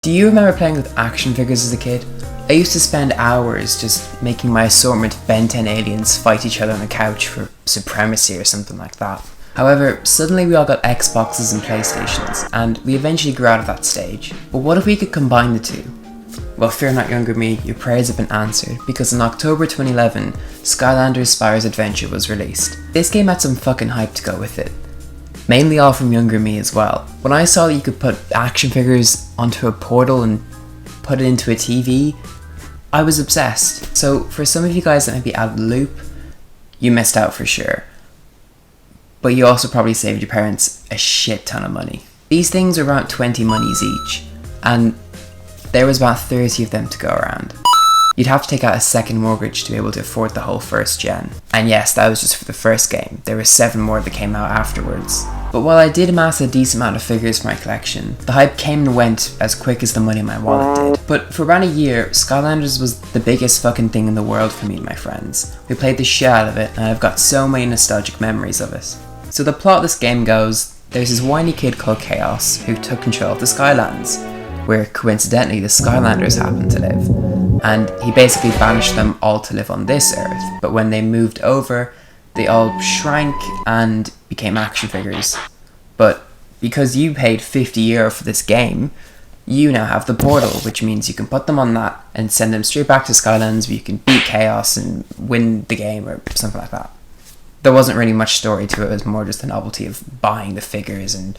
Do you remember playing with action figures as a kid? I used to spend hours just making my assortment of Ben 10 aliens fight each other on the couch for supremacy or something like that. However, suddenly we all got Xboxes and PlayStations, and we eventually grew out of that stage. But what if we could combine the two? Well, fear not, younger me, your prayers have been answered, because in October 2011, Skylanders Spyro's Adventure was released. This game had some fucking hype to go with it. Mainly all from younger me as well. When I saw that you could put action figures onto a portal and put it into a TV, I was obsessed. So for some of you guys that might be out of the loop, you missed out for sure. But you also probably saved your parents a shit ton of money. These things are around 20 monies each, and there was about 30 of them to go around. You'd have to take out a second mortgage to be able to afford the whole first gen. And yes, that was just for the first game. There were 7 more that came out afterwards. But while I did amass a decent amount of figures for my collection, the hype came and went as quick as the money in my wallet did. But for around a year, Skylanders was the biggest fucking thing in the world for me and my friends. We played the shit out of it, and I've got so many nostalgic memories of it. So the plot of this game goes, there's this whiny kid called Chaos who took control of the Skylands, where coincidentally the Skylanders happen to live. And he basically banished them all to live on this earth, but when they moved over, they all shrank and became action figures. But because you paid €50 for this game, you now have the portal, which means you can put them on that and send them straight back to Skylands where you can beat Chaos and win the game or something like that. There wasn't really much story to it, it was more just the novelty of buying the figures and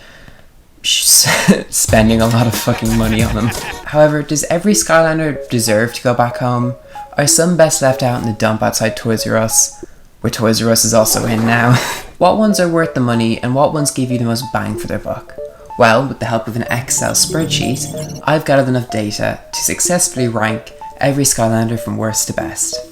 spending a lot of fucking money on them. However, does every Skylander deserve to go back home? Are some best left out in the dump outside Toys R Us, where Toys R Us is also in now? What ones are worth the money and what ones give you the most bang for their buck? Well, with the help of an Excel spreadsheet, I've gathered enough data to successfully rank every Skylander from worst to best.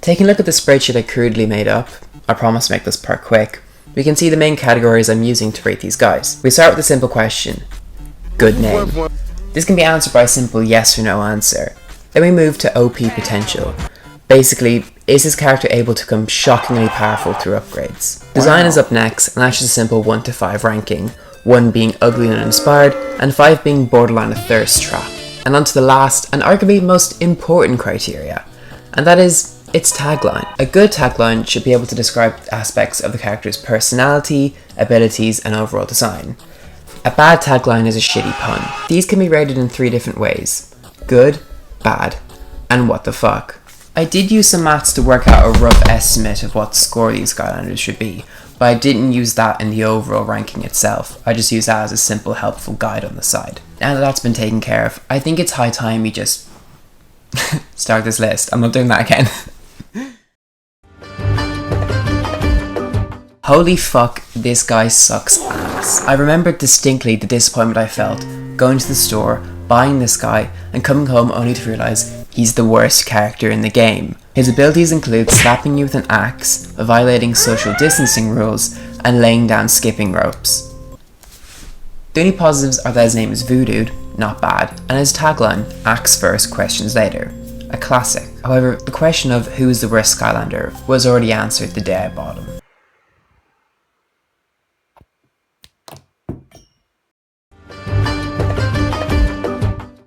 Taking a look at the spreadsheet I crudely made up, I promise to make this part quick, we can see the main categories I'm using to rate these guys. We start with a simple question. Good name. This can be answered by a simple yes or no answer. Then we move to OP potential. Basically, is this character able to become shockingly powerful through upgrades? Design is up next, and that's just a simple 1 to 5 ranking, 1 being ugly and uninspired, and 5 being borderline a thirst trap. And on to the last, and arguably most important criteria, and that is its tagline. A good tagline should be able to describe aspects of the character's personality, abilities, and overall design. A bad tagline is a shitty pun. These can be rated in 3 different ways: good, bad, and what the fuck. I did use some maths to work out a rough estimate of what score these Skylanders should be, but I didn't use that in the overall ranking itself. I just used that as a simple helpful guide on the side. Now that that's been taken care of, I think it's high time we just start this list. I'm not doing that again. Holy fuck, this guy sucks ass. I remember distinctly the disappointment I felt going to the store, buying this guy, and coming home only to realise he's the worst character in the game. His abilities include slapping you with an axe, violating social distancing rules, and laying down skipping ropes. The only positives are that his name is VOODOOD, not bad, and his tagline, axe first, questions later. A classic. However, the question of who is the worst Skylander was already answered the day I bought him.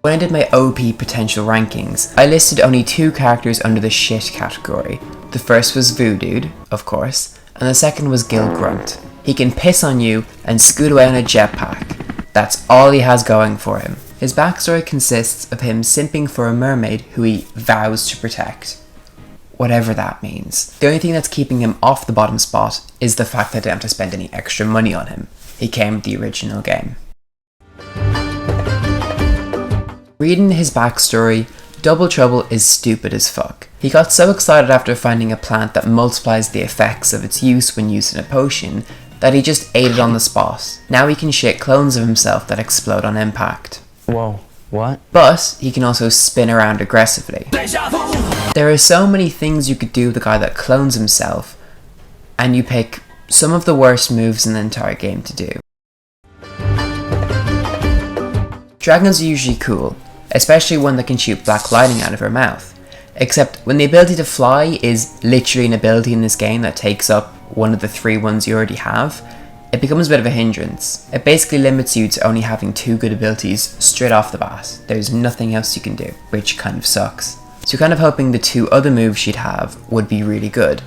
When I did my OP potential rankings, I listed only 2 characters under the shit category. The first was VOODOOD, of course, and the second was GRUNT. He can piss on you and scoot away on a jetpack. That's all he has going for him. His backstory consists of him simping for a mermaid who he vows to protect. Whatever that means. The only thing that's keeping him off the bottom spot is the fact that I didn't have to spend any extra money on him. He came with the original game. Reading his backstory, Double Trouble is stupid as fuck. He got so excited after finding a plant that multiplies the effects of its use when used in a potion that he just ate it on the spot. Now he can shit clones of himself that explode on impact. Whoa, what? But he can also spin around aggressively. There are so many things you could do with a guy that clones himself, and you pick some of the worst moves in the entire game to do. Dragons are usually cool, especially one that can shoot black lightning out of her mouth. Except when the ability to fly is literally an ability in this game that takes up one of the 3 ones you already have, it becomes a bit of a hindrance. It basically limits you to only having 2 good abilities straight off the bat. There's nothing else you can do, which kind of sucks. So you're kind of hoping the 2 other moves she'd have would be really good,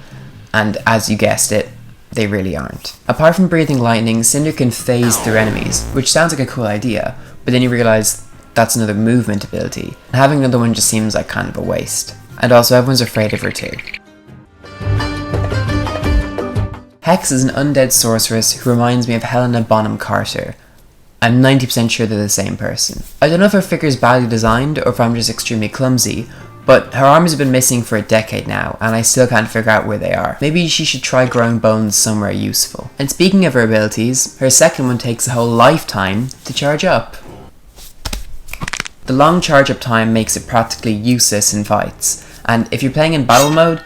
and as you guessed it, they really aren't. Apart from breathing lightning, Cinder can phase through enemies, which sounds like a cool idea, but then you realise that's another movement ability, and having another one just seems like kind of a waste. And also everyone's afraid of her too. Hex is an undead sorceress who reminds me of Helena Bonham Carter. I'm 90% sure they're the same person. I don't know if her figure is badly designed or if I'm just extremely clumsy, but her arms have been missing for a decade now and I still can't figure out where they are. Maybe she should try growing bones somewhere useful. And speaking of her abilities, her second one takes a whole lifetime to charge up. The long charge up time makes it practically useless in fights, and if you're playing in battle mode,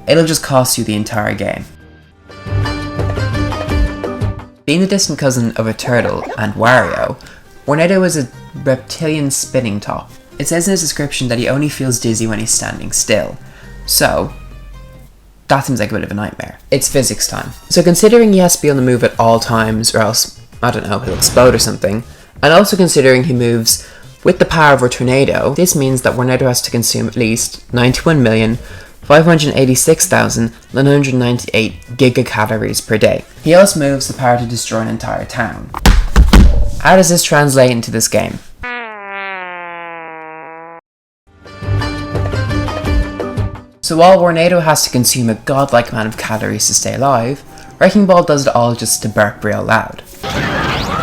it'll just cost you the entire game. Being the distant cousin of a turtle and Wario, Warnado is a reptilian spinning top. It says in his description that he only feels dizzy when he's standing still, so that seems like a bit of a nightmare. It's physics time. So considering he has to be on the move at all times or else, I don't know, he'll explode or something, and also considering he moves with the power of a tornado, this means that Warnado has to consume at least 91,586,998 gigacalories per day. He also moves the power to destroy an entire town. How does this translate into this game? So while Warnado has to consume a godlike amount of calories to stay alive, Wrecking Ball does it all just to burp real loud.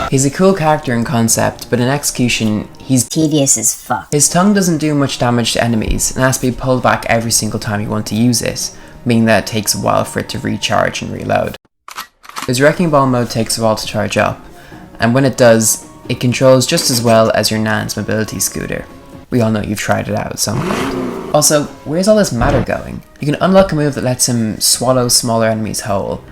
He's a cool character in concept, but in execution, he's tedious as fuck. His tongue doesn't do much damage to enemies, and has to be pulled back every single time you want to use it, meaning that it takes a while for it to recharge and reload. His Wrecking Ball mode takes a while to charge up, and when it does, it controls just as well as your Nan's mobility scooter. We all know you've tried it out at some point. Also, where's all this matter going? You can unlock a move that lets him swallow smaller enemies whole,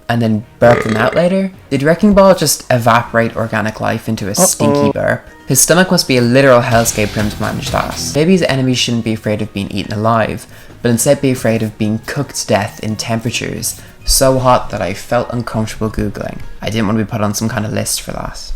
and then burp them out later? Did Wrecking Ball just evaporate organic life into a stinky burp? His stomach must be a literal hellscape for him to manage that. Maybe his enemies shouldn't be afraid of being eaten alive, but instead be afraid of being cooked to death in temperatures so hot that I felt uncomfortable googling. I didn't want to be put on some kind of list for that.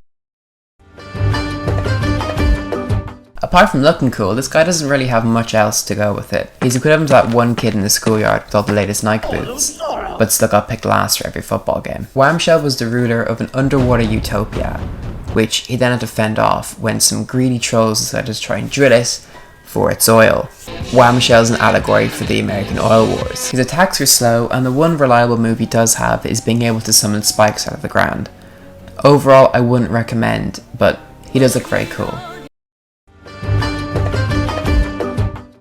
Apart from looking cool, this guy doesn't really have much else to go with it. He's equivalent to that one kid in the schoolyard with all the latest Nike boots, but still got picked last for every football game. WHAM-SHELL was the ruler of an underwater utopia, which he then had to fend off when some greedy trolls decided to try and drill it for its oil. WHAM-SHELL is an allegory for the American oil wars. His attacks are slow, and the one reliable move he does have is being able to summon spikes out of the ground. Overall, I wouldn't recommend, but he does look very cool.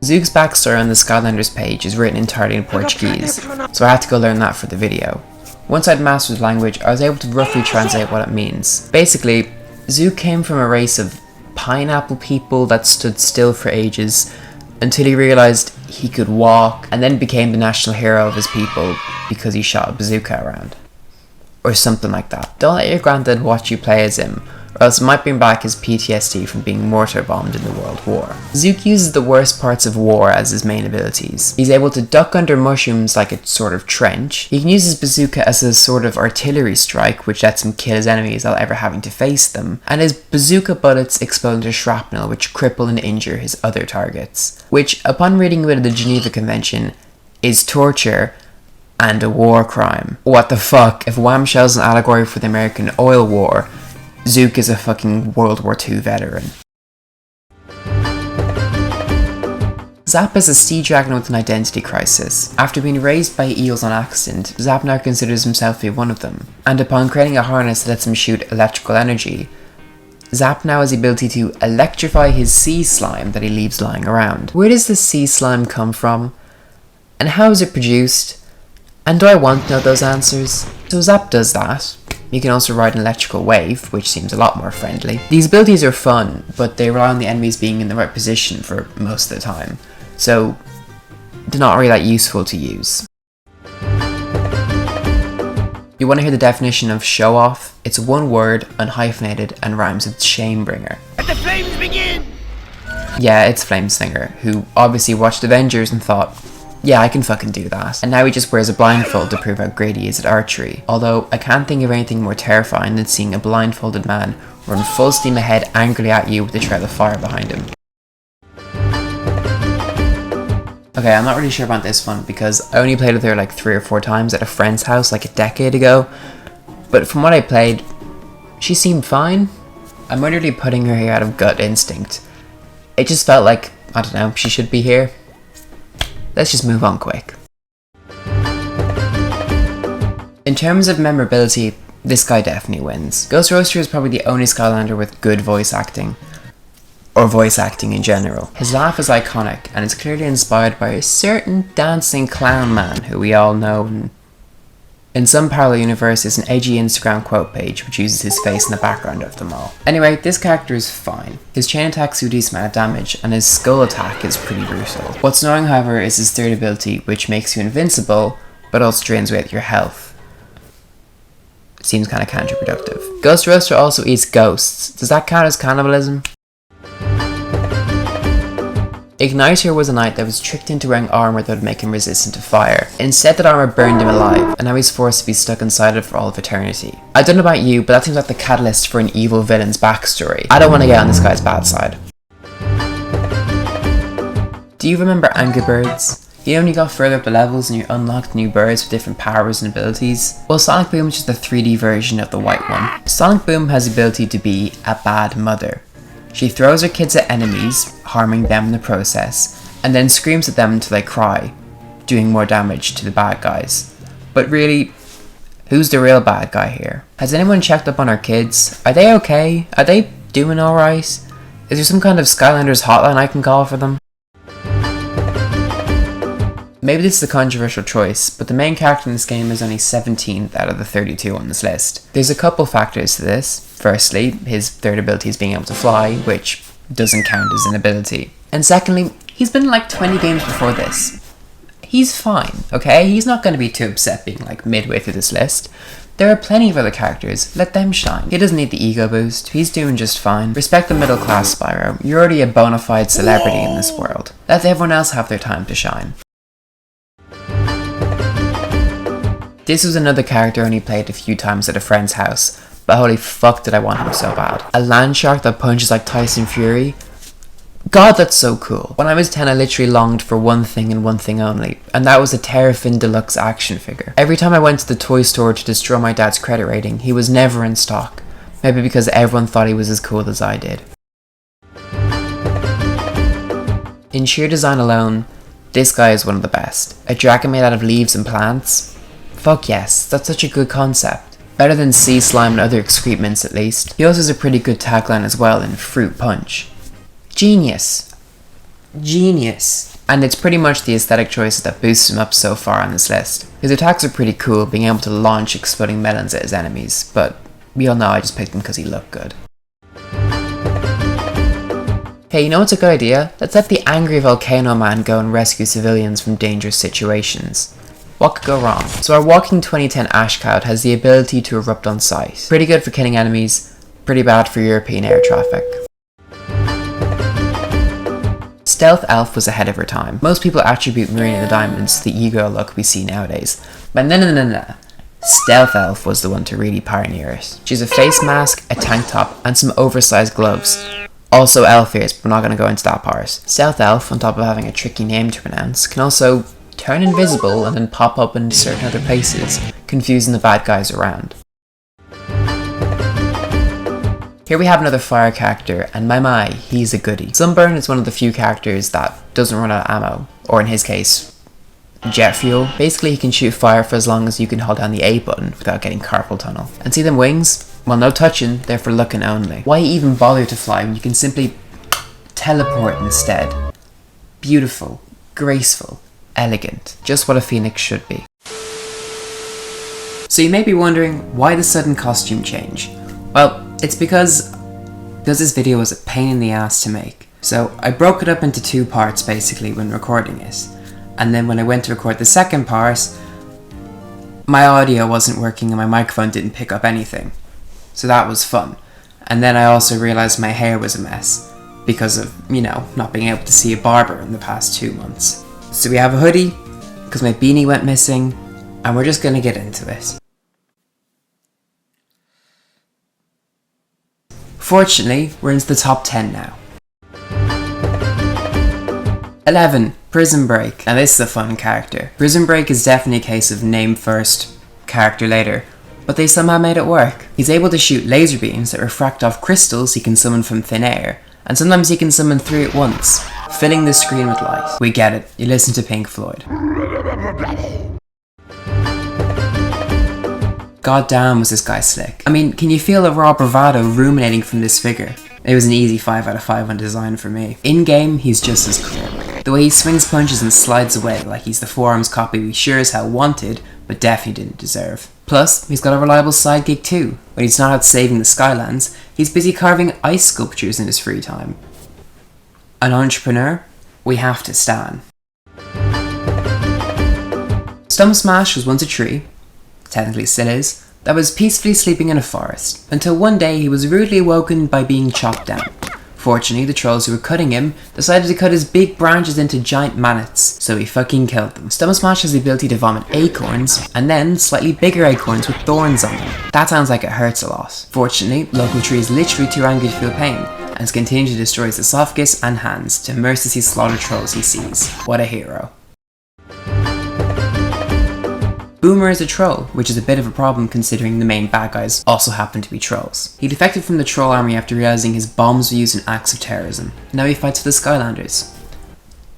ZOOK's backstory on the Skylanders page is written entirely in Portuguese, so I had to go learn that for the video. Once I'd mastered the language, I was able to roughly translate what it means. Basically, ZOOK came from a race of pineapple people that stood still for ages until he realised he could walk, and then became the national hero of his people because he shot a bazooka around. Or something like that. Don't let your granddad watch you play as him, or else it might bring back his PTSD from being mortar bombed in the World War. ZOOK uses the worst parts of war as his main abilities. He's able to duck under mushrooms like a sort of trench. He can use his bazooka as a sort of artillery strike, which lets him kill his enemies without ever having to face them. And his bazooka bullets explode into shrapnel, which cripple and injure his other targets. Which, upon reading a bit of the Geneva Convention, is torture and a war crime. What the fuck? If WHAM-SHELL's an allegory for the American oil war, ZOOK is a fucking World War II veteran. Zap is a sea dragon with an identity crisis. After being raised by eels on accident, Zap now considers himself to be one of them. And upon creating a harness that lets him shoot electrical energy, Zap now has the ability to electrify his sea slime that he leaves lying around. Where does this sea slime come from? And how is it produced? And do I want to know those answers? So Zap does that. You can also ride an electrical wave, which seems a lot more friendly. These abilities are fun, but they rely on the enemies being in the right position for most of the time, so they're not really that useful to use. You want to hear the definition of show off? It's one word, unhyphenated, and rhymes with shamebringer. Let the flames begin! Yeah, it's Flameslinger, who obviously watched Avengers and thought, Yeah, I can fucking do that. And now he just wears a blindfold to prove how great he is at archery. Although, I can't think of anything more terrifying than seeing a blindfolded man run full steam ahead angrily at you with a trail of fire behind him. Okay, I'm not really sure about this one because I only played with her like 3 or 4 times at a friend's house like a decade ago. But from what I played, she seemed fine. I'm literally putting her here out of gut instinct. It just felt like, I don't know, she should be here. Let's just move on quick. In terms of memorability, this guy definitely wins. Ghost Roaster is probably the only Skylander with good voice acting. Or voice acting in general. His laugh is iconic, and it's clearly inspired by a certain dancing clown man who we all know. And in some parallel universe, there's an edgy Instagram quote page which uses his face in the background of them all. Anyway, this character is fine. His chain attacks do a decent amount of damage, and his skull attack is pretty brutal. What's annoying, however, is his third ability, which makes you invincible, but also drains away your health. Seems kinda counterproductive. Ghost Roaster also eats ghosts. Does that count as cannibalism? Igniter was a knight that was tricked into wearing armor that would make him resistant to fire. Instead, that armor burned him alive, and now he's forced to be stuck inside it for all of eternity. I don't know about you, but that seems like the catalyst for an evil villain's backstory. I don't want to get on this guy's bad side. Do you remember Angry Birds? You know when you got further up the levels and you unlocked new birds with different powers and abilities? Well, Sonic Boom is just the 3D version of the white one. Sonic Boom has the ability to be a bad mother. She throws her kids at enemies, harming them in the process, and then screams at them until they cry, doing more damage to the bad guys. But really, who's the real bad guy here? Has anyone checked up on our kids? Are they okay? Are they doing alright? Is there some kind of Skylanders hotline I can call for them? Maybe this is a controversial choice, but the main character in this game is only 17th out of the 32 on this list. There's a couple factors to this. Firstly, his third ability is being able to fly, which doesn't count as an ability. And secondly, he's been in like 20 games before this. He's fine, okay? He's not going to be too upset being like midway through this list. There are plenty of other characters, let them shine. He doesn't need the ego boost, he's doing just fine. Respect the middle class, Spyro. You're already a bona fide celebrity in this world. Let everyone else have their time to shine. This was another character I only played a few times at a friend's house, but holy fuck did I want him so bad. A land shark that punches like Tyson Fury? God, that's so cool. When I was 10, I literally longed for one thing and one thing only, and that was a Terrafin Deluxe action figure. Every time I went to the toy store to destroy my dad's credit rating, he was never in stock. Maybe because everyone thought he was as cool as I did. In sheer design alone, this guy is one of the best. A dragon made out of leaves and plants? Fuck yes, that's such a good concept. Better than sea slime and other excrements at least. He also has a pretty good tagline as well in Fruit Punch. Genius. Genius. And it's pretty much the aesthetic choices that boost him up so far on this list. His attacks are pretty cool, being able to launch exploding melons at his enemies, but we all know I just picked him because he looked good. Hey, you know what's a good idea? Let's let the angry volcano man go and rescue civilians from dangerous situations. What could go wrong? So our walking 2010 Ash Cloud has the ability to erupt on sight. Pretty good for killing enemies, pretty bad for European air traffic. Stealth Elf was ahead of her time. Most people attribute Marina the Diamonds to the e-girl look we see nowadays. But no. Stealth Elf was the one to really pioneer it. She has a face mask, a tank top, and some oversized gloves. Also elf ears, but we're not going to go into that part. Stealth Elf, on top of having a tricky name to pronounce, can also turn invisible and then pop up in certain other places, confusing the bad guys around. Here we have another fire character, and my, he's a goodie. Sunburn is one of the few characters that doesn't run out of ammo, or in his case, jet fuel. Basically he can shoot fire for as long as you can hold down the A button without getting carpal tunnel. And see them wings? Well, no touching, they're for looking only. Why even bother to fly when you can simply teleport instead? Beautiful, graceful, elegant, just what a phoenix should be. So you may be wondering, why the sudden costume change? Well, it's because this video was a pain in the ass to make. So I broke it up into 2 parts basically when recording it. And then when I went to record the second part, my audio wasn't working and my microphone didn't pick up anything. So that was fun. And then I also realised my hair was a mess because of, you know, not being able to see a barber in the past 2 months. So we have a hoodie, because my beanie went missing, and we're just gonna get into it. Fortunately, we're into the top 10 now. 11. Prism Break. Now this is a fun character. Prism Break is definitely a case of name first, character later, but they somehow made it work. He's able to shoot laser beams that refract off crystals he can summon from thin air, and sometimes he can summon 3 at once, filling the screen with light. We get it, you listen to Pink Floyd. God damn was this guy slick. I mean, can you feel the raw bravado ruminating from this figure? It was an easy 5 out of 5 on design for me. In-game, he's just as cool. The way he swings punches and slides away like he's the forearms copy we sure as hell wanted, but definitely didn't deserve. Plus, he's got a reliable side gig too. When he's not out saving the Skylands, he's busy carving ice sculptures in his free time. An entrepreneur? We have to stan. Stump Smash was once a tree, technically still is, that was peacefully sleeping in a forest, until one day he was rudely awoken by being chopped down. Fortunately, the trolls who were cutting him decided to cut his big branches into giant mallets, so he fucking killed them. Stump Smash has the ability to vomit acorns, and then slightly bigger acorns with thorns on them. That sounds like it hurts a lot. Fortunately, local tree is literally too angry to feel pain, and is continuing to destroy his esophagus and hands to mercilessly slaughter trolls he sees. What a hero. Boomer is a troll, which is a bit of a problem considering the main bad guys also happen to be trolls. He defected from the troll army after realizing his bombs were used in acts of terrorism. Now he fights for the Skylanders.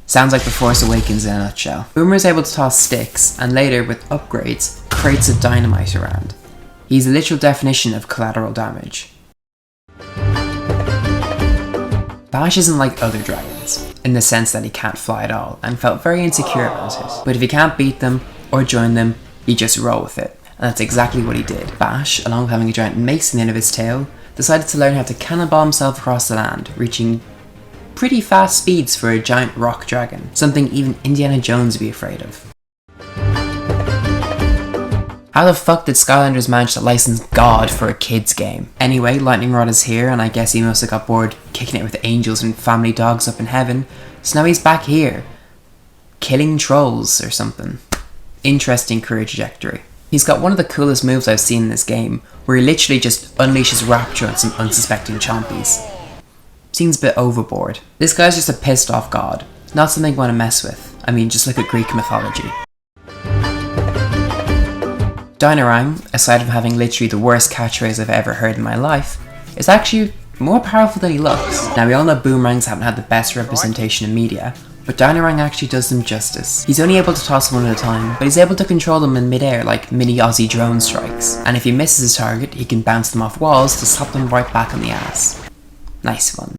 Sounds like The Force Awakens in a nutshell. Boomer is able to toss sticks, and later, with upgrades, crates of dynamite around. He's the literal definition of collateral damage. Bash isn't like other dragons, in the sense that he can't fly at all, and felt very insecure about it. But if he can't beat them, or join them, you just roll with it, and that's exactly what he did. Bash, along with having a giant mace in the end of his tail, decided to learn how to cannonball himself across the land, reaching pretty fast speeds for a giant rock dragon, something even Indiana Jones would be afraid of. How the fuck did Skylanders manage to license God for a kid's game? Anyway, Lightning Rod is here, and I guess he must have got bored kicking it with angels and family dogs up in heaven, so now he's back here, killing trolls or something. Interesting career trajectory. He's got one of the coolest moves I've seen in this game, where he literally just unleashes rapture on some unsuspecting chompies. Seems a bit overboard. This guy's just a pissed off god, not something you want to mess with. I mean, just look at Greek mythology. DINO-RANG, aside from having literally the worst catchphrase I've ever heard in my life, is actually more powerful than he looks. Now we all know boomerangs haven't had the best representation in media, but DINO-RANG actually does them justice. He's only able to toss one at a time, but he's able to control them in mid-air like mini Aussie drone strikes. And if he misses his target, he can bounce them off walls to slap them right back on the ass. Nice one.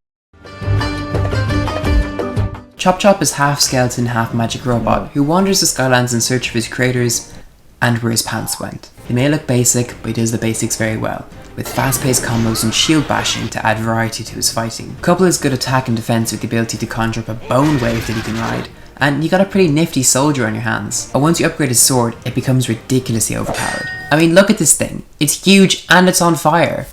Chop Chop is half skeleton, half magic robot, who wanders the Skylands in search of his creators and where his pants went. He may look basic, but he does the basics very well, with fast-paced combos and shield bashing to add variety to his fighting. Couple his good attack and defense with the ability to conjure up a bone wave that he can ride, and you got a pretty nifty soldier on your hands. And once you upgrade his sword, it becomes ridiculously overpowered. I mean, look at this thing. It's huge and it's on fire.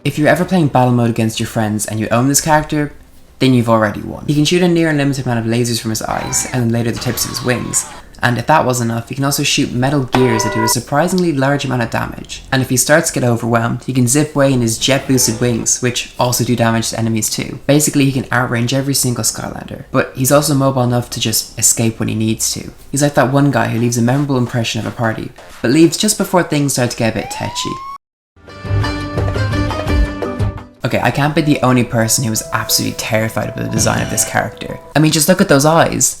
If you're ever playing battle mode against your friends and you own this character, then you've already won. He can shoot a near unlimited amount of lasers from his eyes, and then later the tips of his wings. And if that wasn't enough, he can also shoot metal gears that do a surprisingly large amount of damage. And if he starts to get overwhelmed, he can zip away in his jet boosted wings, which also do damage to enemies too. Basically, he can outrange every single Skylander, but he's also mobile enough to just escape when he needs to. He's like that one guy who leaves a memorable impression of a party, but leaves just before things start to get a bit tetchy. Okay, I can't be the only person who was absolutely terrified of the design of this character. I mean, just look at those eyes.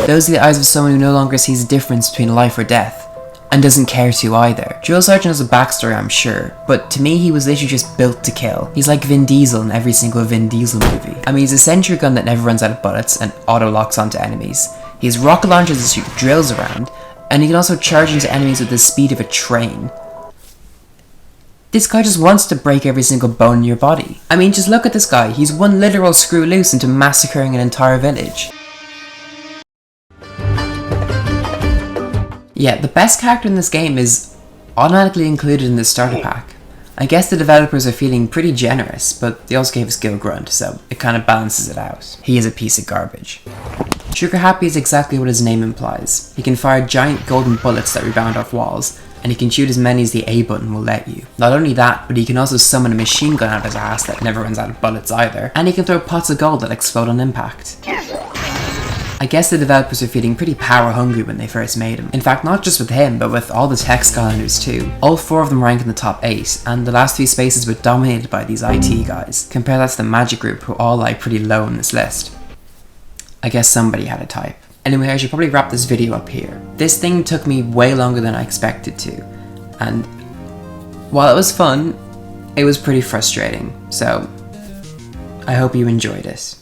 Those are the eyes of someone who no longer sees the difference between life or death, and doesn't care to either. Drill Sergeant has a backstory, I'm sure, but to me he was literally just built to kill. He's like Vin Diesel in every single Vin Diesel movie. I mean, he's a sentry gun that never runs out of bullets and auto-locks onto enemies. He has rocket launchers that shoot drills around, and he can also charge into enemies with the speed of a train. This guy just wants to break every single bone in your body. I mean, just look at this guy. He's one literal screw loose into massacring an entire village. Yeah, the best character in this game is automatically included in the starter pack. I guess the developers are feeling pretty generous, but they also gave us GILL GRUNT, so it kind of balances it out. He is a piece of garbage. Sugar Happy is exactly what his name implies. He can fire giant golden bullets that rebound off walls, and he can shoot as many as the A button will let you. Not only that, but he can also summon a machine gun out of his ass that never runs out of bullets either, and he can throw pots of gold that explode on impact. I guess the developers were feeling pretty power hungry when they first made him. In fact, not just with him, but with all the tech Skylanders too. All 4 of them rank in the top 8, and the last 3 spaces were dominated by these IT guys. Compare that to the Magic Group, who all lie pretty low in this list. I guess somebody had a type. Anyway, I should probably wrap this video up here. This thing took me way longer than I expected to, and while it was fun, it was pretty frustrating, so I hope you enjoyed it.